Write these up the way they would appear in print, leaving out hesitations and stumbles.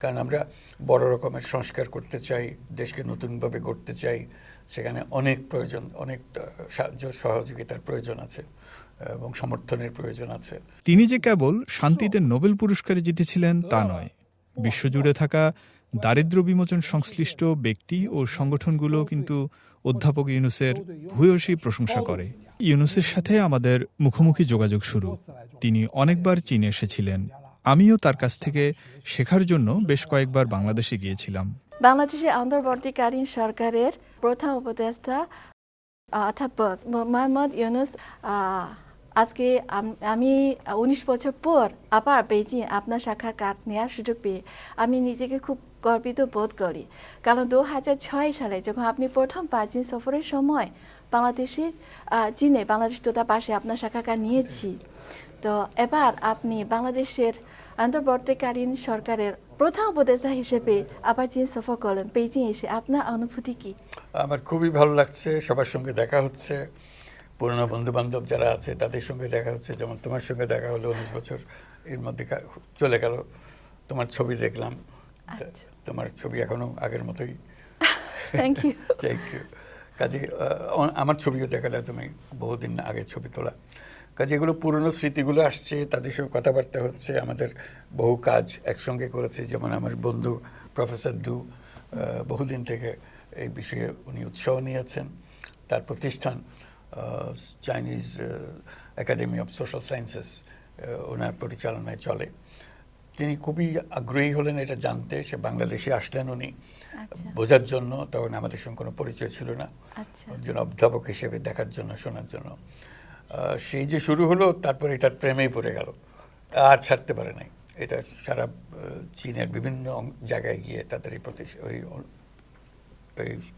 কারণ আমরা বড় রকমের সংস্কার করতে চাই, দেশকে নতুনভাবে গড়তে চাই। সেখানে অনেক প্রয়োজন, অনেক সাহায্য সহযোগিতার প্রয়োজন আছে এবং সমর্থনের প্রয়োজন আছে। তিনি যে কেবল শান্তিতে নোবেল পুরস্কারে জিতেছিলেন তা নয়, বিশ্বজুড়ে থাকা দারিদ্র বিমোচন সংশ্লিষ্ট ব্যক্তি ও সংগঠনগুলো কিন্তু অধ্যাপক ইউনূসের ভূয়সী প্রশংসা করে। ইউনূসের সাথে আমাদের মুখোমুখি যোগাযোগ শুরু। তিনি অনেকবার চীনে এসেছিলেন। আমিও তার কাছ থেকে শেখার জন্য বেশ কয়েকবার বাংলাদেশে গিয়েছিলাম। বাংলাদেশের অন্তর্বর্তীকালীন সরকারের প্রধান উপদেষ্টা অধ্যাপক মোহাম্মদ ইউনূস আজকে আমি 19 বছর পর আবার বেইজিং আপনার সাক্ষাৎকার নেওয়ার সুযোগ পেয়ে আমি নিজেকে খুব গর্বিত বোধ করি। কারণ 2006 সালে যখন আপনি প্রথম চীন সফরের সময় চীনে বাংলাদেশ দূতাবাসে আপনার সাক্ষাৎকার নিয়েছি। তো এবার আপনি বাংলাদেশের অন্তর্বর্তীকালীন সরকারের প্রধান উপদেষ্টা হিসেবে আবার চীন সফর করলেন, বেইজিং এসে আপনার অনুভূতি কি? আমার খুবই ভালো লাগছে, সবার সঙ্গে দেখা হচ্ছে, পুরনো বন্ধু বান্ধব যারা আছে তাদের সঙ্গে দেখা হচ্ছে। যেমন তোমার সঙ্গে দেখা হলো, 19 বছর এর মধ্যে চলে গেল। তোমার ছবি দেখলাম, তোমার ছবি এখনো আগের মতোই। Thank you. Thank you. কাজে আমার ছবিও দেখালে, তুমি বহুদিন আগের ছবি তোলা। কাজে এগুলো পুরনো স্মৃতিগুলো আসছে, তাদের সঙ্গে কথাবার্তা হচ্ছে। আমাদের বহু কাজ একসঙ্গে করেছে, যেমন আমার বন্ধু প্রফেসর দু বহুদিন থেকে এই বিষয়ে উনি উৎসাহ নিয়েছেন। তার প্রতিষ্ঠান Chinese Academy of Social Sciences ওনার পরিচালনায় চলে। তিনি খুবই আগ্রহী হলেন এটা জানতে। সে বাংলাদেশে আসলেন উনি বোঝার জন্য। তখন আমাদের সঙ্গে কোনো পরিচয় ছিল না, একজন অধ্যাপক হিসেবে দেখার জন্য, শোনার জন্য। সেই যে শুরু হলো, তারপরে এটার প্রেমেই পড়ে গেল, আর ছাড়তে পারে নাই। এটা সারা চীনের বিভিন্ন জায়গায় গিয়ে তাদের ওই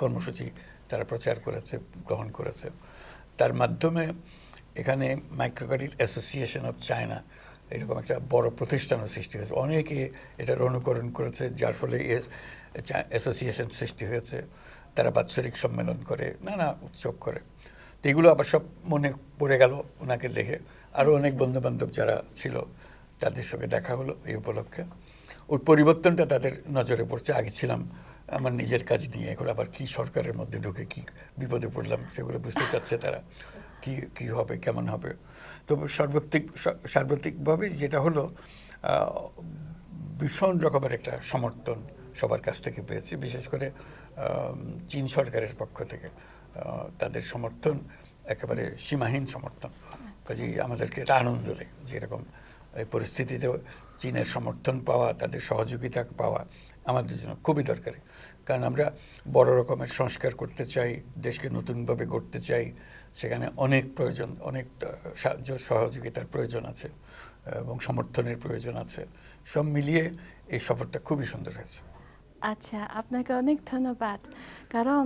কর্মসূচি তারা প্রচার করেছে, গ্রহণ করেছে। তার মাধ্যমে এখানে micro credit association of China এরকম একটা বড় প্রতিষ্ঠানও সৃষ্টি হয়েছে। অনেকে এটার অনুকরণ করেছে, যার ফলে অ্যাসোসিয়েশন সৃষ্টি হয়েছে। তারা বাৎসরিক সম্মেলন করে, নানা উৎসব করে। তো এগুলো আবার সব মনে পড়ে গেল ওনাকে দেখে। আরও অনেক বন্ধুবান্ধব যারা ছিল তাদের সঙ্গে দেখা হলো এই উপলক্ষে। ওর পরিবর্তনটা তাদের নজরে পড়ছে। আগে ছিলাম আমার নিজের কাজ নিয়ে, এখন আবার কি সরকারের মধ্যে ঢুকে কি বিপদে পড়লাম সেগুলো বুঝতে চাচ্ছে তারা, কি হবে, কেমন হবে। তো সার্বত্রিকভাবে যেটা হলো, ভীষণ রকমের একটা সমর্থন সবার কাছ থেকে পেয়েছি, বিশেষ করে চীন সরকারের পক্ষ থেকে। তাদের সমর্থন একেবারে সীমাহীন সমর্থন। কাজেই আমাদেরকে এটা আনন্দ দেয় যে এরকম এই পরিস্থিতিতে চীনের সমর্থন পাওয়া, তাদের সহযোগিতা পাওয়া আমাদের জন্য খুবই দরকারি। কারণ আমরা বড় রকমের সংস্কার করতে চাই, দেশকে নতুনভাবে গড়তে চাই। সেখানে অনেক প্রয়োজন, অনেক সাহায্য সহযোগিতার প্রয়োজন আছে এবং সমর্থনের প্রয়োজন আছে। সব মিলিয়ে এই সফরটা খুবই সুন্দর হয়েছে। আচ্ছা, আপনাকে অনেক ধন্যবাদ। কারণ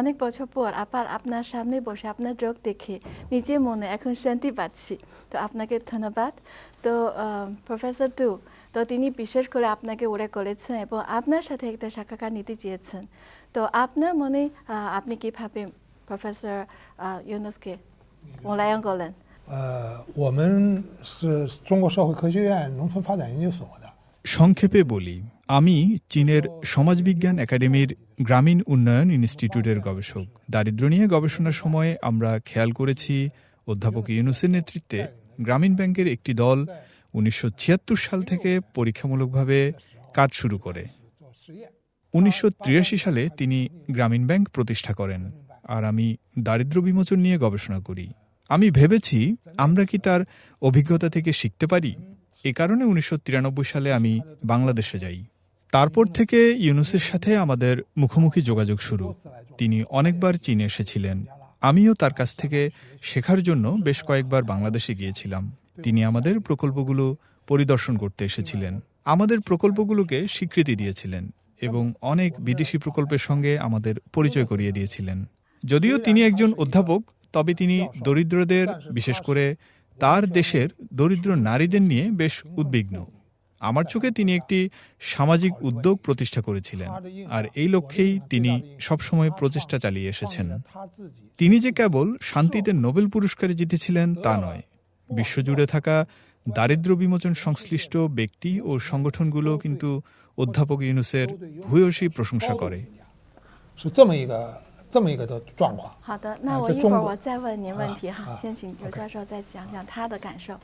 অনেক বছর পর আবার আপনার সামনে বসে আপনার চোখ দেখে নিজের মনে এখন শান্তি পাচ্ছি। তো আপনাকে ধন্যবাদ। তো প্রফেসর দু, তো তিনি বিশেষ করে আপনাকে উল্লেখ করেছেন এবং আপনার সাথে একটা সাক্ষাৎকার নিতে চেয়েছেন। তো আপনার মনে আপনি কিভাবে প্রফেসর ইউনুসকে মূল্যায়ন করলেন?我们是中国社会科学院农村发展研究所的。সংক্ষেপে বলি, আমি চীনের সমাজবিজ্ঞান একাডেমির গ্রামীণ উন্নয়ন ইনস্টিটিউটের গবেষক। দারিদ্র্য নিয়ে গবেষণার সময় আমরা খেয়াল করেছি অধ্যাপক ইউনূসের নেতৃত্বে গ্রামীণ ব্যাংকের একটি দল 1976 সাল থেকে পরীক্ষামূলকভাবে কাজ শুরু করে। 1983 সালে তিনি গ্রামীণ ব্যাংক প্রতিষ্ঠা করেন, আর আমি দারিদ্র্য বিমোচন নিয়ে গবেষণা করি। আমি ভেবেছি আমরা কি তার অভিজ্ঞতা থেকে শিখতে পারি। এ কারণে 1993 সালে আমি বাংলাদেশে যাই। তারপর থেকে ইউনূসের সাথে আমাদের মুখোমুখি যোগাযোগ শুরু। তিনি অনেকবার চীনে এসেছিলেন। আমিও তার কাছ থেকে শেখার জন্য বেশ কয়েকবার বাংলাদেশে গিয়েছিলাম। তিনি আমাদের প্রকল্পগুলো পরিদর্শন করতে এসেছিলেন, আমাদের প্রকল্পগুলোকে স্বীকৃতি দিয়েছিলেন এবং অনেক বিদেশি প্রকল্পের সঙ্গে আমাদের পরিচয় করিয়ে দিয়েছিলেন। যদিও তিনি একজন অধ্যাপক, তবে তিনি দরিদ্রদের, বিশেষ করে তার দেশের দরিদ্র নারীদের নিয়ে বেশ উদ্বিগ্ন। আমার চোখে তিনি একটি সামাজিক উদ্যোগ প্রতিষ্ঠা করেছিলেন, আর এই লক্ষ্যেই তিনি সবসময় প্রচেষ্টা চালিয়ে এসেছেন। তিনি যে কেবল শান্তিতে নোবেল পুরস্কারে জিতেছিলেন তা নয়, বিশ্বজুড়ে থাকা দারিদ্র বিমোচন সংশ্লিষ্ট ব্যক্তি ও সংগঠনগুলো কিন্তু অধ্যাপক ইউনূসের ভূয়সী প্রশংসা করে। 是这么一个的状况。好的，那我一会儿我再问您问题哈，先请刘教授再讲讲他的感受。